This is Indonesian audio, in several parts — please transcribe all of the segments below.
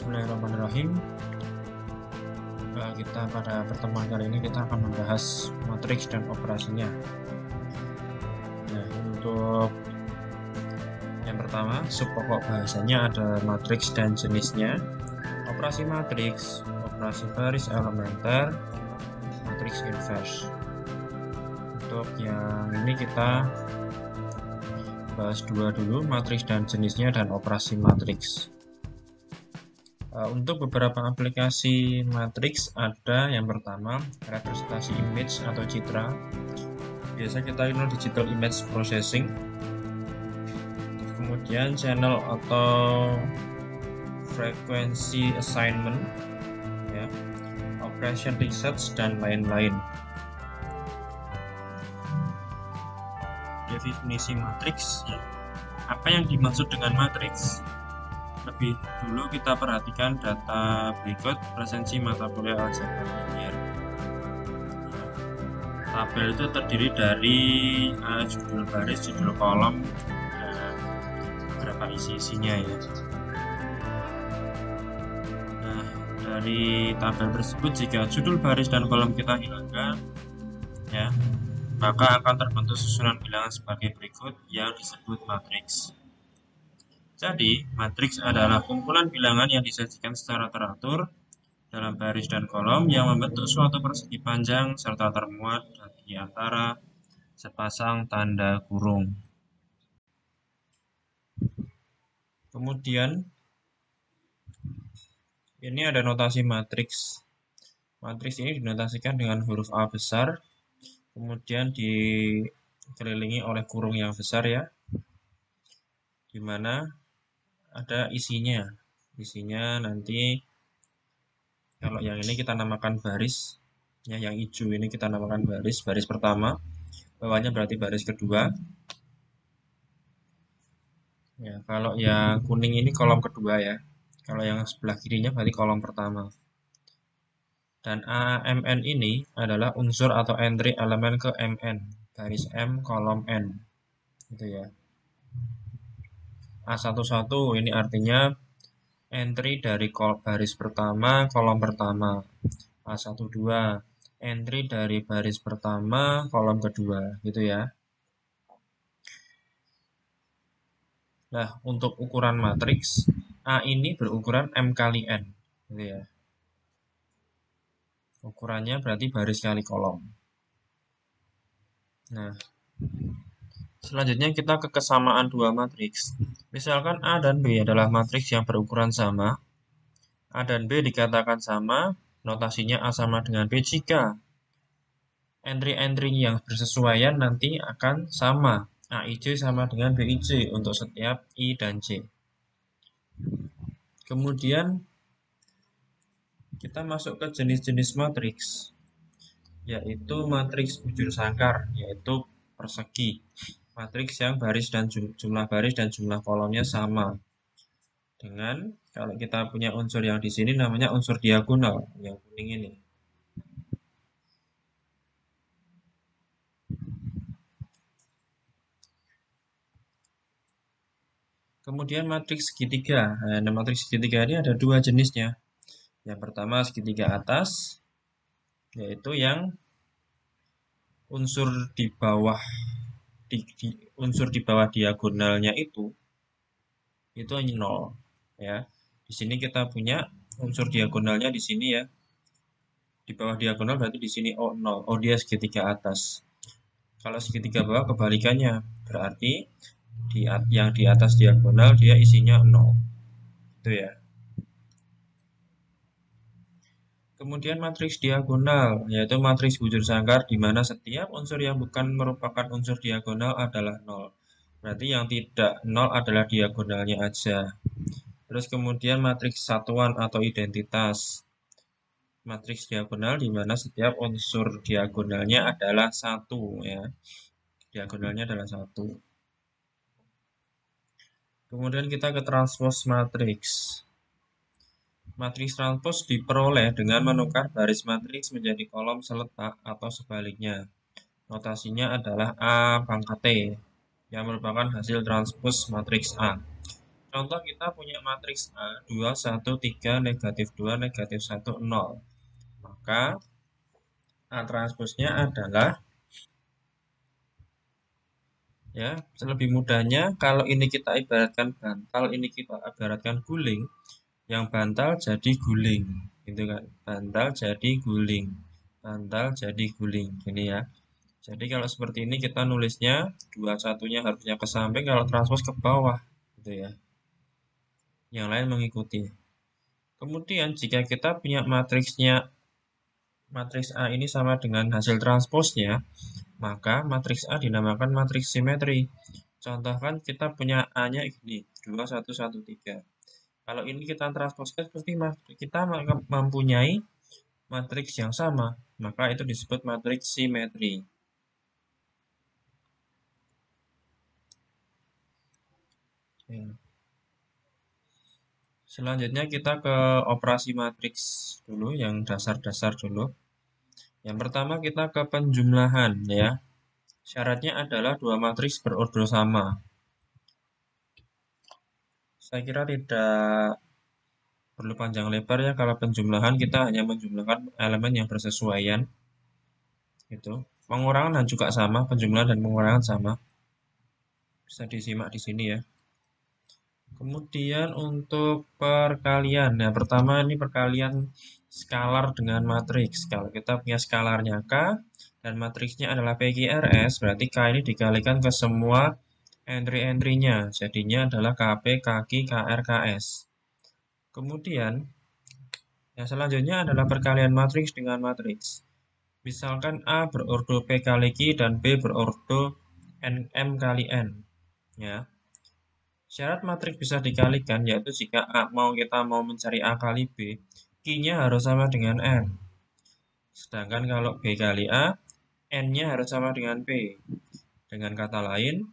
Bismillahirrahmanirrahim. Kita pada pertemuan kali ini kita akan membahas matriks dan operasinya. Nah, untuk yang pertama, subpokok bahasanya ada matriks dan jenisnya, operasi matriks, operasi baris elementer, matriks inverse. Untuk yang ini kita bahas dua dulu, matriks dan jenisnya dan operasi matriks. Untuk beberapa aplikasi matriks ada yang pertama representasi image atau citra. Biasa kita kenal digital image processing. Kemudian channel atau frequency assignment, ya, operation research dan lain-lain. Definisi matriks, ya. Apa yang dimaksud dengan matriks? Lebih dulu kita perhatikan data berikut presensi mata kuliah aljabar linear. Tabel itu terdiri dari judul baris, judul kolom, dan beberapa isi-isinya ya. Nah, dari tabel tersebut jika judul baris dan kolom kita hilangkan, ya, maka akan terbentuk susunan bilangan sebagai berikut yang disebut matriks. Jadi, matriks adalah kumpulan bilangan yang disajikan secara teratur dalam baris dan kolom yang membentuk suatu persegi panjang serta termuat di antara sepasang tanda kurung. Kemudian, ini ada notasi matriks. Matriks ini dinotasikan dengan huruf A besar, kemudian dikelilingi oleh kurung yang besar ya, di mana ada isinya. Isinya nanti kalau yang ini kita namakan baris, ya, yang hijau ini kita namakan baris pertama, bawahnya berarti baris kedua. Ya, kalau yang kuning ini kolom kedua ya. Kalau yang sebelah kirinya berarti kolom pertama. Dan AMN ini adalah unsur atau entry elemen ke MN, baris M kolom N. Gitu ya. A11 ini artinya entry dari baris pertama, kolom pertama. A12 entry dari baris pertama, kolom kedua, gitu ya. Nah, untuk ukuran matriks, A ini berukuran M kali N, gitu ya. Ukurannya berarti baris kali kolom. Nah, selanjutnya kita ke kesamaan dua matriks. Misalkan A dan B adalah matriks yang berukuran sama. A dan B dikatakan sama, notasinya A sama dengan B jika entry-entry yang bersesuaian nanti akan sama. AIJ sama dengan BIJ untuk setiap I dan J. Kemudian kita masuk ke jenis-jenis matriks, yaitu matriks bujur sangkar, yaitu persegi. Matriks yang baris dan jumlah baris dan jumlah kolomnya sama. Dengan kalau kita punya unsur yang di sini namanya unsur diagonal, yang kuning ini. Kemudian matriks segitiga. Nah, matriks segitiga ini ada dua jenisnya. Yang pertama segitiga atas, yaitu yang unsur di bawah unsur di bawah diagonalnya itu 0 ya. Di sini kita punya unsur diagonalnya di sini ya. Di bawah diagonal berarti di sini O0. Oh, dia segitiga atas. Kalau segitiga bawah kebalikannya, berarti yang di atas diagonal dia isinya 0. Itu ya. Kemudian matriks diagonal, yaitu matriks bujur sangkar di mana setiap unsur yang bukan merupakan unsur diagonal adalah 0. Berarti yang tidak 0 adalah diagonalnya aja. Terus kemudian matriks satuan atau identitas. Matriks diagonal di mana setiap unsur diagonalnya adalah 1 ya. Diagonalnya adalah 1. Kemudian kita ke transpose matriks. Matriks transpose diperoleh dengan menukar baris matriks menjadi kolom seletak atau sebaliknya. Notasinya adalah A pangkat T, yang merupakan hasil transpose matriks A. Contoh kita punya matriks A 2, 1, 3, negatif 2, negatif 1, 0. Maka A transposnya adalah, ya, lebih mudahnya kalau ini kita ibaratkan bantal, ini kita ibaratkan guling. Yang bantal jadi guling, gitu kan? Bantal jadi guling, bantal jadi guling, gini ya. Jadi kalau seperti ini kita nulisnya 21-nya harusnya ke samping, kalau transpos ke bawah, gitu ya. Yang lain mengikuti. Kemudian jika kita punya matriks A ini sama dengan hasil transposnya, maka matriks A dinamakan matriks simetri. Contohkan kita punya A-nya ini 2, 1, 1, 3. Kalau ini kita transposkan, pasti kita mempunyai matriks yang sama, maka itu disebut matriks simetri. Ya. Selanjutnya kita ke operasi matriks dulu, yang dasar-dasar dulu. Yang pertama kita ke penjumlahan, ya. Syaratnya adalah dua matriks berordo sama. Saya kira tidak perlu panjang lebar ya, kalau penjumlahan kita hanya menjumlahkan elemen yang bersesuaian. Gitu. Pengurangan juga sama, penjumlahan dan pengurangan sama. Bisa disimak di sini ya. Kemudian untuk perkalian, nah pertama ini perkalian skalar dengan matriks. Kalau kita punya skalarnya K dan matriksnya adalah PQRS, berarti K ini dikalikan ke semua entry-entry-nya. Jadinya adalah KP, KQ, KR, KS. Kemudian yang selanjutnya adalah perkalian matriks dengan matriks. Misalkan A berordo P kali Q dan B berordo NM kali N. Ya. Syarat matriks bisa dikalikan yaitu jika kita mau mencari A kali B, Q-nya harus sama dengan N. Sedangkan kalau B kali A, N-nya harus sama dengan P. Dengan kata lain,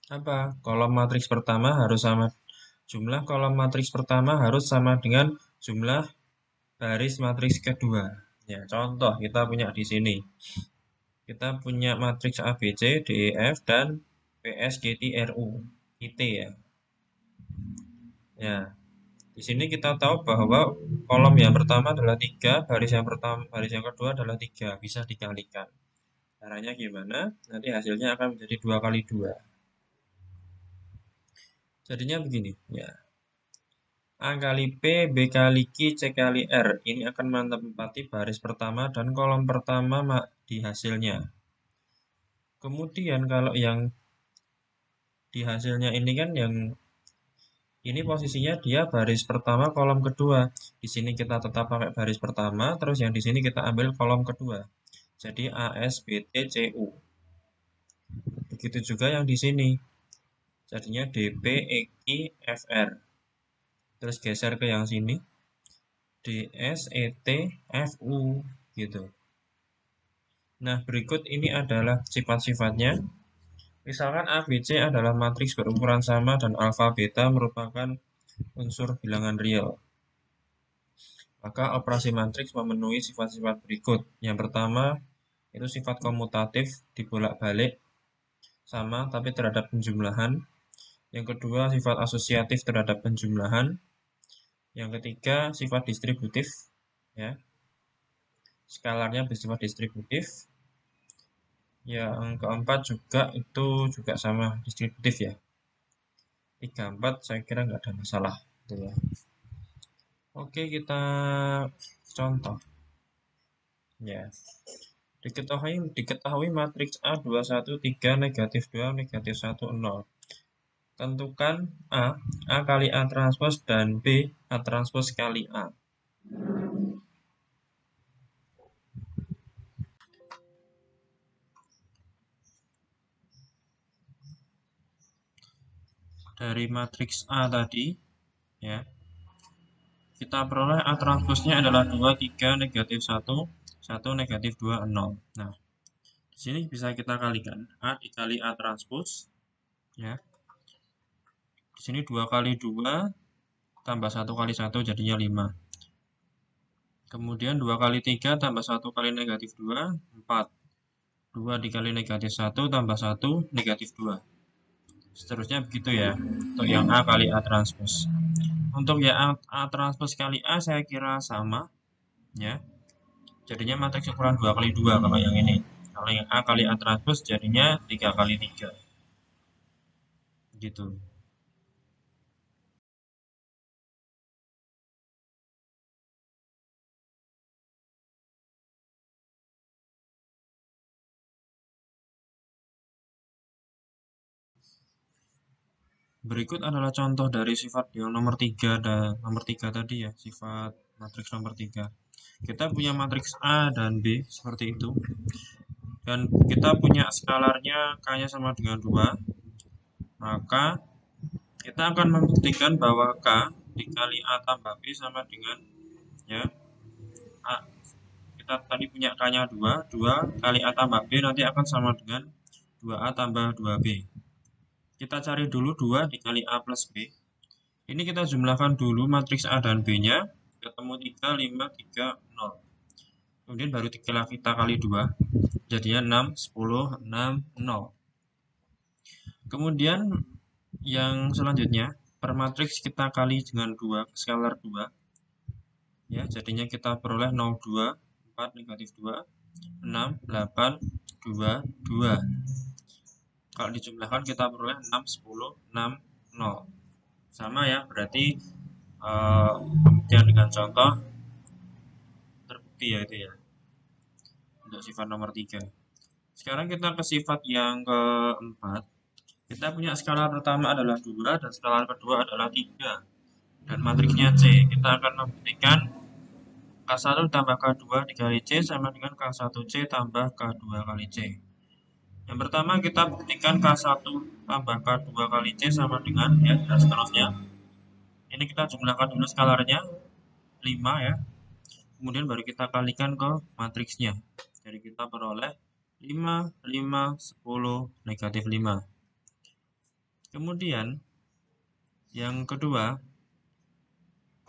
apa? Jumlah kolom matriks pertama harus sama dengan jumlah baris matriks kedua. Ya, contoh kita punya di sini. Kita punya matriks ABC, DEF, dan PSGTRU. IT ya. Ya, di sini kita tahu bahwa kolom yang pertama adalah 3, baris yang kedua adalah 3, bisa dikalikan. Caranya gimana? Nanti hasilnya akan menjadi 2 kali 2. Jadinya begini, ya. A kali P, B kali Q, C kali R. Ini akan menempati baris pertama dan kolom pertama di hasilnya. Kemudian kalau yang di hasilnya ini kan yang ini posisinya dia baris pertama kolom kedua. Di sini kita tetap pakai baris pertama, terus yang di sini kita ambil kolom kedua. Jadi ASBTCU. Begitu juga yang di sini. Jadinya DPEQFR. Terus geser ke yang sini. DSETFU gitu. Nah, berikut ini adalah sifat-sifatnya. Misalkan ABC adalah matriks berukuran sama dan alfa beta merupakan unsur bilangan real. Maka operasi matriks memenuhi sifat-sifat berikut. Yang pertama, itu sifat komutatif, dibolak-balik, sama tapi terhadap penjumlahan. Yang kedua, sifat asosiatif terhadap penjumlahan. Yang ketiga, sifat distributif, ya. Skalarnya bersifat distributif. Yang keempat juga itu juga sama distributif ya. 3, 4 saya kira nggak ada masalah. Gitu ya. Oke, kita contoh. Ya. Diketahui matriks A 2, 1, 3, negatif 2, negatif 1, 0. Tentukan A kali A transpos, dan B, A transpos kali A. Dari matriks A tadi, ya, kita peroleh A transposnya adalah 2, 3, negatif 1, 1, negatif 2, 0. Nah, di sini bisa kita kalikan. A dikali A transpos, ya. Di sini 2 kali 2, tambah 1 kali 1 jadinya 5. Kemudian 2 kali 3 tambah 1 kali negatif 2, 4. 2 dikali negatif 1 tambah 1 negatif 2. Seterusnya begitu ya, untuk yang A kali A transpose. Untuk yang A transpose kali A saya kira sama, ya. Jadinya matriks ukuran 2 kali 2 kalau yang ini. Kalau yang A kali A transpose jadinya 3 kali 3. Gitu. Berikut adalah contoh dari sifat yang nomor 3 dan nomor 3 tadi ya, sifat matriks nomor 3. Kita punya matriks A dan B seperti itu. Dan kita punya skalarnya K-nya sama dengan 2. Maka kita akan membuktikan bahwa K dikali A tambah B sama dengan, ya, A. Kita tadi punya K-nya 2, 2 kali A tambah B nanti akan sama dengan 2A tambah 2B. Kita cari dulu 2 dikali A plus B. Ini kita jumlahkan dulu matriks A dan B-nya, ketemu 3, 5, 3, 0. Kemudian baru kita kali 2, jadinya 6, 10, 6, 0. Kemudian yang selanjutnya, per matriks kita kali dengan 2, skalar 2. Ya, jadinya kita peroleh 0, 2, 4, negatif 2, 6, 8, 2, 2. Kalau dijumlahkan kita peroleh 6, 10, 6, 0. Sama ya, berarti pembuktian dengan contoh terbukti ya itu ya, untuk sifat nomor 3. Sekarang kita ke sifat yang keempat. Kita punya skalar pertama adalah 2 dan skalar kedua adalah 3. Dan matriksnya C. Kita akan membuktikan K1 tambah K2 dikali C sama dengan K1C tambah K2 kali C. Yang pertama kita buktikan K1 tambah K2 kali C sama dengan, ya, dan seterusnya. Ini kita jumlahkan dulu skalarnya 5 ya. Kemudian baru kita kalikan ke matriksnya. Jadi kita peroleh 5, 5, 10, negatif 5. Kemudian yang kedua,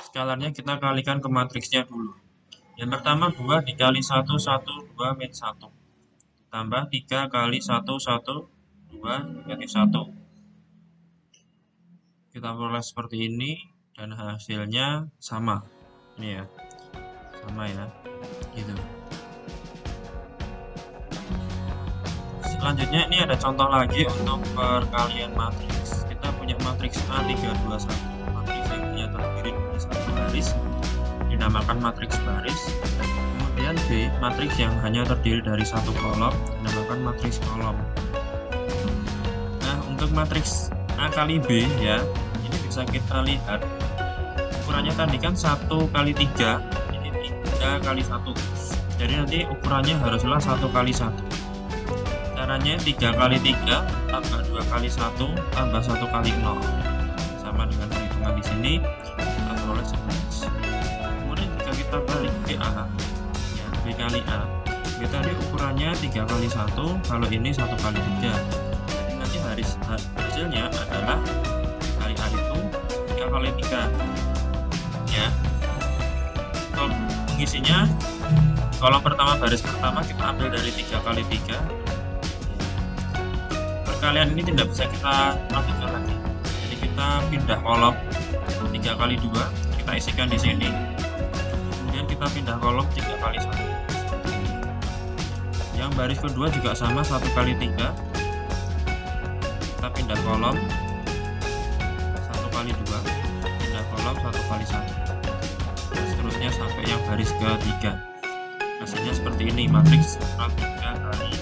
skalarnya kita kalikan ke matriksnya dulu. Yang pertama 2 dikali 1, 1, 2, min 1. Tambah 3 kali 1, 1, 2, negatif 1. Kita peroleh seperti ini dan hasilnya sama. Ini ya, sama ya, gitu. Selanjutnya ini ada contoh lagi untuk perkalian matriks. Kita punya matriks A321, matriks yang hanya terdiri dari satu baris, dinamakan matriks baris. Kemudian B, matriks yang hanya terdiri dari satu kolom, dinamakan matriks kolom. Nah, untuk matriks A kali B ya, ini bisa kita lihat ukurannya tadi kan 1 kali 3, ini 3 kali 1. Jadi nanti ukurannya haruslah 1 kali 1. Caranya 3 kali 3 tambah 2 kali 1 tambah 1 kali 0. Sama dengan perhitungan di sini, kita peroleh 11. Kemudian jika kita balik ke A, ya, B kali A, B tadi ukurannya 3 kali 1, kalau ini 1 kali 3. Jadi nanti hasilnya adalah kali A itu 3 kali 3. Ya. Untuk mengisinya, kolom pertama baris pertama kita ambil dari 3 kali 3. Perkalian ini tidak bisa kita lanjutkan lagi. Jadi kita pindah kolom 3 kali 2, kita isikan di sini. Kemudian kita pindah kolom 3 kali 1. Yang baris kedua juga sama 1 kali 3. Kita pindah kolom 1 kali 2, pindah kolom 1 kali 1. Dan seterusnya sampai yang baris ketiga. Hasilnya seperti ini, matriks 3 kali